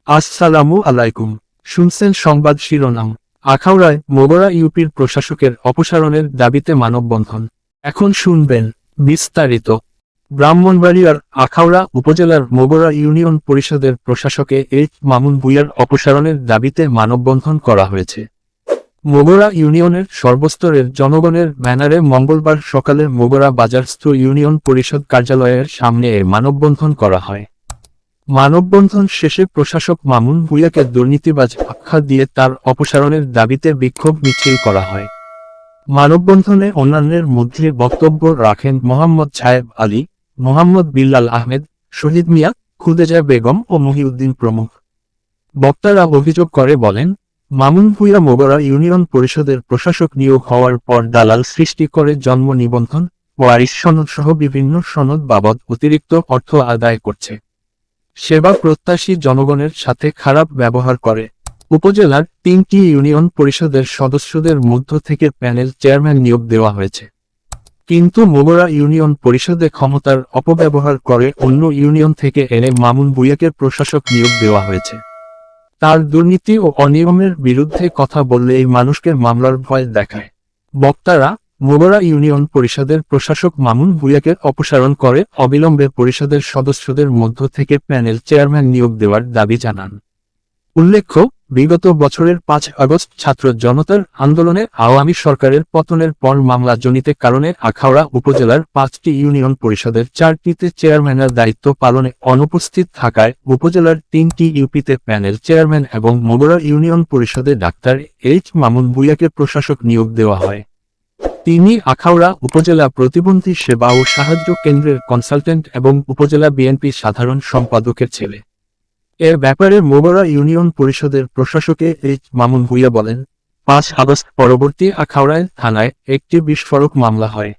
আসসালামু আলাইকুম। শুনছেন সংবাদ শিরোনাম। আখাউড়ায় মোগরা ইউপির প্রশাসকের অপসারণের দাবিতে মানববন্ধন। এখন শুনবেন বিস্তারিত। ব্রাহ্মণবাড়িয়ার আখাউড়া উপজেলার মোগরা ইউনিয়ন পরিষদের প্রশাসকে এইচ মামুন ভূঁইয়ার অপসারণের দাবিতে মানববন্ধন করা হয়েছে। মোগরা ইউনিয়নের সর্বস্তরের জনগণের ব্যানারে মঙ্গলবার সকালে মোগরা বাজারস্থ ইউনিয়ন পরিষদ কার্যালয়ের সামনে এ মানববন্ধন করা হয়। মানববন্ধন শেষে প্রশাসক মামুন ভূঁইয়াকে দুর্নীতিবাজ আখ্যা দিয়ে তার অপসারণের দাবিতে বিক্ষোভ মিছিল করা হয়। মানববন্ধনে অন্যান্যের মধ্যে বক্তব্য রাখেন মোহাম্মদ ছায়েব আলী, মোহাম্মদ বিল্লাল আহমেদ, শহীদ মিয়া, খুদেজা বেগম ও মহিউদ্দিন প্রমুখ। বক্তারা অভিযোগ করে বলেন, মামুন ভূঁইয়া মোগরা ইউনিয়ন পরিষদের প্রশাসক নিয়োগ হওয়ার পর দালাল সৃষ্টি করে জন্ম নিবন্ধন, ওয়ারিশ সনদ সহ বিভিন্ন সনদ বাবদ অতিরিক্ত অর্থ আদায় করছে। সেবা প্রত্যাশী জনগণের সাথে খারাপ ব্যবহার করে। উপজেলার 3টি ইউনিয়ন পরিষদের সদস্যদের মধ্য থেকে প্যানেল চেয়ারম্যান নিয়োগ দেওয়া হয়েছে, কিন্তু মোগরা ইউনিয়ন পরিষদে ক্ষমতার অপব্যবহার করে অন্য ইউনিয়ন থেকে এনে মামুন ভূঁইয়াকে প্রশাসক নিয়োগ দেওয়া হয়েছে। তার দুর্নীতি ও অনিয়মের বিরুদ্ধে কথা বললে এই মানুষকে মামলার ভয় দেখায়। বক্তারা মোগরা ইউনিয়ন পরিষদের প্রশাসক মামুন ভূঁইয়াকে অপসারণ করে অবিলম্বে পরিষদের সদস্যদের মধ্য থেকে প্যানেল চেয়ারম্যান নিয়োগ দেওয়ার দাবি জানান। উল্লেখ্য, বিগত বছরের 5 আগস্ট ছাত্র জনতার আন্দোলনে আওয়ামী সরকারের পতনের পর মামলাজনিত কারণে আখাউড়া উপজেলার 5টি ইউনিয়ন পরিষদের 4টিতে চেয়ারম্যানের দায়িত্ব পালনে অনুপস্থিত থাকায় উপজেলার 3টি ইউপিতে প্যানেল চেয়ারম্যান এবং মোগরা ইউনিয়ন পরিষদে ডাক্তার এইচ মামুন ভূঁইয়াকে প্রশাসক নিয়োগ দেওয়া হয়। তিনি আখাউড়া উপজেলা প্রতিবন্ধী সেবা ও সাহায্য কেন্দ্রের কনসালটেন্ট এবং উপজেলা বিএনপি সাধারণ সম্পাদকের ছেলে। এর ব্যাপারে মোগরা ইউনিয়ন পরিষদের প্রশাসকে এইচ মামুন ভূঁইয়া বলেন, 5 আগস্ট পরবর্তী আখাউড়ায় থানায় একটি বিস্ফোরক মামলা হয়।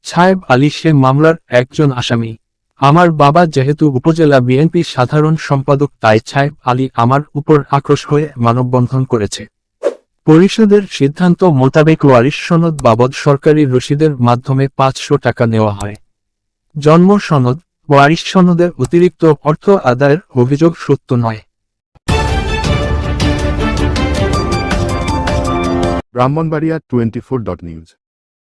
ছায়েব আলী সে মামলার একজন আসামি। আমার বাবা যেহেতু উপজেলা বিএনপি সাধারণ সম্পাদক, তাই ছায়েব আলী আমার উপর আক্রোশ হয়ে মানববন্ধন করেছে। পরিষদের সিদ্ধান্ত মোতাবেক ওয়ারিশ সনদ বাবদ সরকারি রসিদের মাধ্যমে 500 টাকা নেওয়া হয়। জন্ম সনদ, ওয়ারিশ সনদের অতিরিক্ত অর্থ আদায়ের অভিযোগ সত্য নয়। ব্রাহ্মণবাড়িয়া 24.নিউজ।